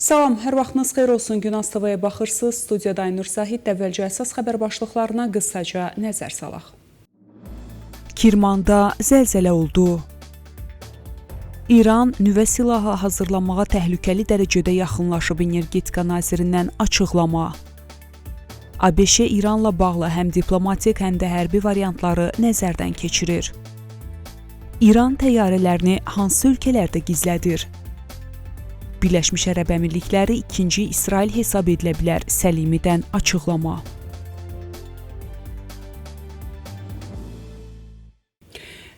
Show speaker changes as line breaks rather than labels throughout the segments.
Salam, hər vaxtınız xeyir olsun. Gün Az TV-yə baxırsınız. Studiyada Aynur Zahid, əvvəlcə əsas xəbər başlıqlarına qısaca nəzər salaq.
Kirmanda zəlzələ oldu. İran nüvə silahı hazırlanmağa təhlükəli dərəcədə yaxınlaşıb, energetika nazirindən açıqlama. ABŞ İranla bağlı həm diplomatik, həm də hərbi variantları nəzərdən keçirir. İran təyyarələrini hansı ölkələrdə gizlədir? Birləşmiş Ərəb Əmirlikləri ikinci İsrail hesab edilə bilər, Səlimidən açıqlama.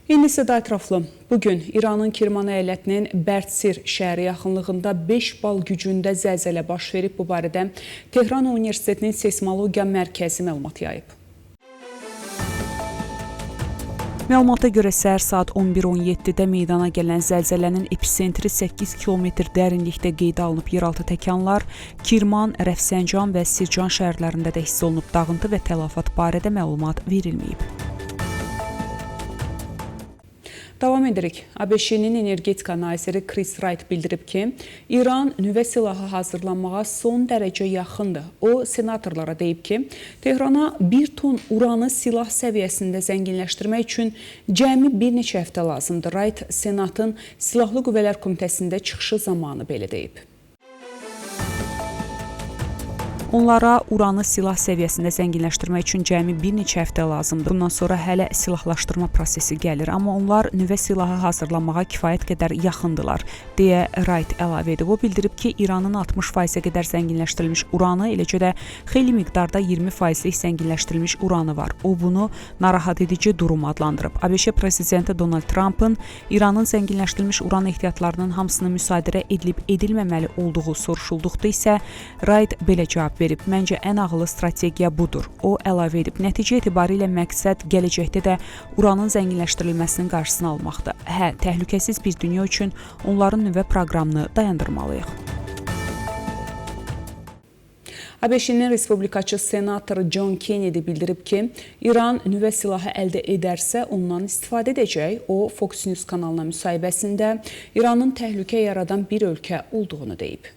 İndi isə daha ətraflı. Bugün İranın Kirman əyalətinin Bərdsir şəhəri yaxınlığında 5 bal gücündə zəlzələ baş verib. Bu barədə Tehran Universitetinin Seysmologiya Mərkəzi məlumat yayıb.
Məlumata görə səhər saat 11:17-də meydana gələn zəlzələnin epicentri 8 kilometr dərinlikdə qeydə alınıb. Yeraltı təkanlar Kirman, Rəfsəncan və Sircan şəhərlərində də hiss olunub. Dağıntı və tələfat barədə məlumat verilməyib.
Davam edirik. ABŞ-nin energetika naziri Chris Wright bildirib ki, İran nüvə silahı hazırlanmağa son dərəcə yaxındır. O, senatorlara deyib ki, Tehrana 1 ton uranı silah səviyyəsində zənginləşdirmək üçün cəmi bir neçə həftə lazımdır. Wright, Senatın Silahlı Qüvvələr Komitəsində çıxışı zamanı belə deyib.
Onlara uranı silah səviyyəsində zənginləşdirmək üçün cəmi bir neçə həftə lazımdır. Bundan sonra hələ silahlaşdırma prosesi gəlir, amma onlar nüvə silahı hazırlanmağa kifayət qədər yaxındılar, deyə Wright əlavə edib. O bildirib ki, İranın 60%-ə qədər zənginləşdirilmiş uranı, eləcə də xeyli miqdarda 20%lik zənginləşdirilmiş uranı var. O bunu narahat edici durum adlandırıb. ABŞ prezidenti Donald Trump'ın İranın zənginləşdirilmiş uran ehtiyatlarının hamısını müsadirə edilib-edilməməli olduğu soruşulduqda isə Wright belə cavab verib. Məncə ən ağıllı strategiya budur. O əlavə edib. Nəticə etibarilə məqsəd gələcəkdə də uranın zənginləşdirilməsinin qarşısını almaqdır. Hə, təhlükəsiz bir dünya üçün onların nüvə proqramını dayandırmalıyıq.
ABŞ-nin respublikaçı senator John Kennedy bildirib ki, İran nüvə silahı əldə edərsə ondan istifadə edəcək. O, Fox News kanalına müsahibəsində İranın təhlükə yaradan bir ölkə olduğunu deyib.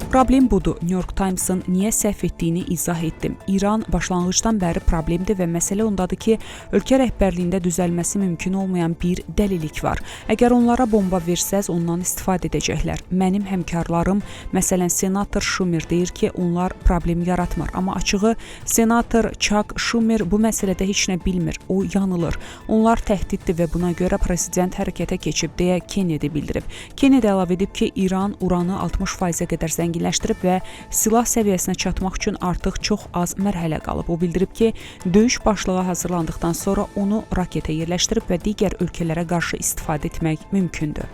Problem budur. New York Times'ın niyə səhv etdiyini izah etdim. İran başlanğıcdan bəri problemdir və məsələ ondadır ki, ölkə rəhbərliyində düzəlməsi mümkün olmayan bir dəlilik var. Əgər onlara bomba versəz, ondan istifadə edəcəklər. Mənim həmkarlarım, məsələn, senator Schumer deyir ki, onlar problemi yaratmır. Amma açığı, senator Chuck Schumer bu məsələdə heç nə bilmir. O yanılır. Onlar təhdiddir və buna görə prezident hərəkətə keçib, deyə Kennedy bildirib. Kennedy əlavə edib ki, İran uranı 60%-ə qədər zənginləşdirib və silah səviyyəsinə çatmaq üçün artıq çox az mərhələ qalıb. O bildirib ki, döyüş başlığı hazırlandıqdan sonra onu raketə yerləşdirib və digər ölkələrə qarşı istifadə etmək mümkündür.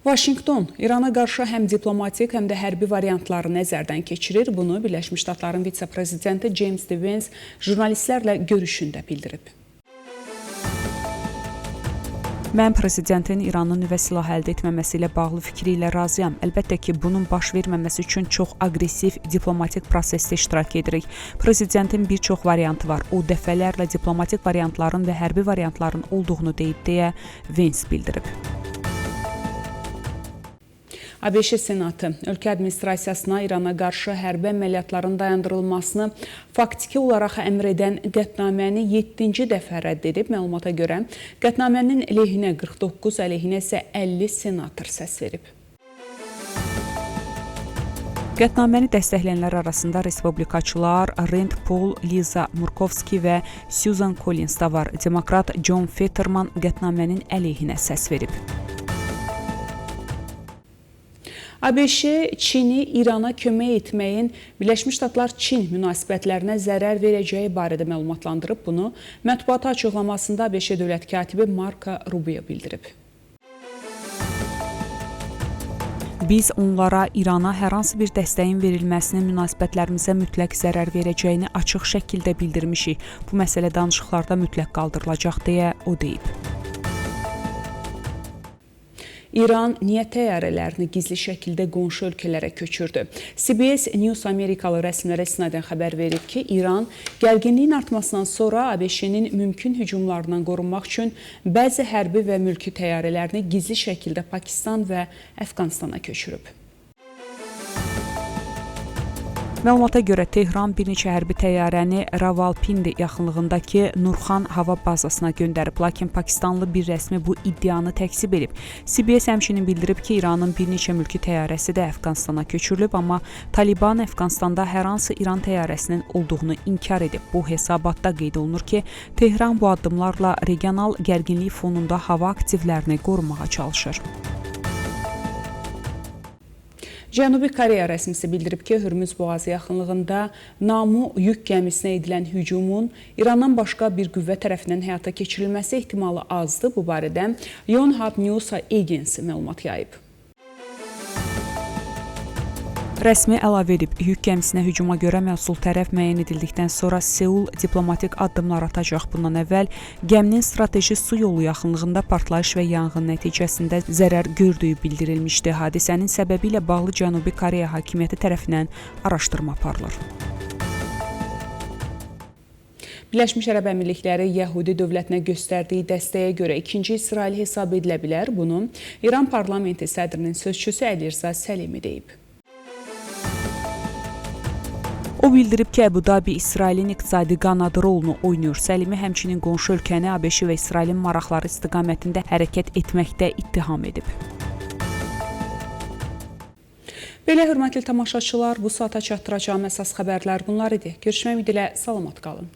Vaşinqton İrana qarşı həm diplomatik, həm də hərbi variantları nəzərdən keçirir. Bunu Birləşmiş Ştatların vitse-prezidenti James Vance jurnalistlərlə görüşündə bildirib.
Mən prezidentin İranın nüvə silahı əldə etməməsi ilə bağlı fikri ilə razıyam. Əlbəttə ki, bunun baş verməməsi üçün çox aqressiv diplomatik prosesdə iştirak edirik. Prezidentin bir çox variantı var. O dəfələrlə diplomatik variantların və hərbi variantların olduğunu deyib, deyə Vance bildirib.
ABŞ Senatı ölkə administrasiyasına İrana qarşı hərbi əməliyyatların dayandırılmasını faktiki olaraq əmr edən qətnaməni 7-ci dəfə rədd edib. Məlumata görə qətnamənin əleyhinə 49, əleyhinə isə 50 senator səs verib.
Qətnaməni dəstəkləyənlər arasında respublikaçılar Rand Paul, Liza Murkowski və Susan Collins da var. Demokrat John Fetterman qətnamənin əleyhinə səs verib.
ABŞ Çini İrana kömək etməyin Birləşmiş Ştatlar-Çin münasibətlərinə zərər verəcəyi barədə məlumatlandırıb. Bunu mətbuat açıqlamasında ABŞ dövlət katibi Marco Rubio bildirib.
Biz onlara İrana hər hansı bir dəstəyin verilməsinin münasibətlərimizə mütləq zərər verəcəyini açıq şəkildə bildirmişik. Bu məsələ danışıqlarda mütləq qaldırılacaq, deyə o deyib.
İran niyə təyyarələrini gizli şəkildə qonşu ölkələrə köçürdü? CBS News Amerikalı rəsmilərə istinadən xəbər verib ki, İran gərginliyin artmasından sonra ABŞ-nin mümkün hücumlarından qorunmaq üçün bəzi hərbi və mülki təyyarələrini gizli şəkildə Pakistan və Əfqanistana köçürüb.
Məlumata görə Tehran bir neçə hərbi təyyarəni Ravalpindi yaxınlığındakı Nurxan hava bazasına göndərib, lakin Pakistanlı bir rəsmi bu iddianı təkzib edib. CBS həmçinin bildirib ki, İranın bir neçə mülki təyyarəsi də Əfqanistana köçürülüb, amma Taliban Əfqanistanda hər hansı İran təyyarəsinin olduğunu inkar edib. Bu hesabatda qeyd olunur ki, Tehran bu addımlarla regional gərginlik fonunda hava aktivlərini qorumağa çalışır.
Cənubi Koreya rəsmisi bildirib ki, Hürmüz boğazı yaxınlığında Namu yük gəmisinə edilən hücumun İrandan başqa bir qüvvə tərəfindən həyata keçirilməsi ehtimalı azdır. Bu barədə Yonhap News Agency məlumat yayıb.
Rəsmi əlavə edib, yük gəmisinə hücuma görə məsul tərəf müəyyən edildikdən sonra Seul diplomatik addımlar atacaq. Bundan əvvəl gəminin strateji su yolu yaxınlığında partlayış və yanğın nəticəsində zərər gördüyü bildirilmişdi. Hadisənin səbəbi ilə bağlı Cənubi Koreya hakimiyyəti tərəfindən araşdırma aparılır.
Birləşmiş Ərəb Əmirlikləri Yəhudi dövlətinə göstərdiyi dəstəyə görə ikinci İsrail hesab edilə bilər. Bunu İran parlamenti sədrinin sözçüsü Əlirza Səlimi deyib.
O bildirib ki, Əbu-Dabi İsrailin iqtisadi qanadı rolunu oynayır. Səlimi həmçinin qonşu ölkəni ABŞ və İsrailin maraqları istiqamətində hərəkət etməkdə ittiham edib.
Belə hörmətli tamaşaçılar, bu saata çatdıracağım əsas xəbərlər bunlar idi. Görüşmək ümidi ilə salamat qalın.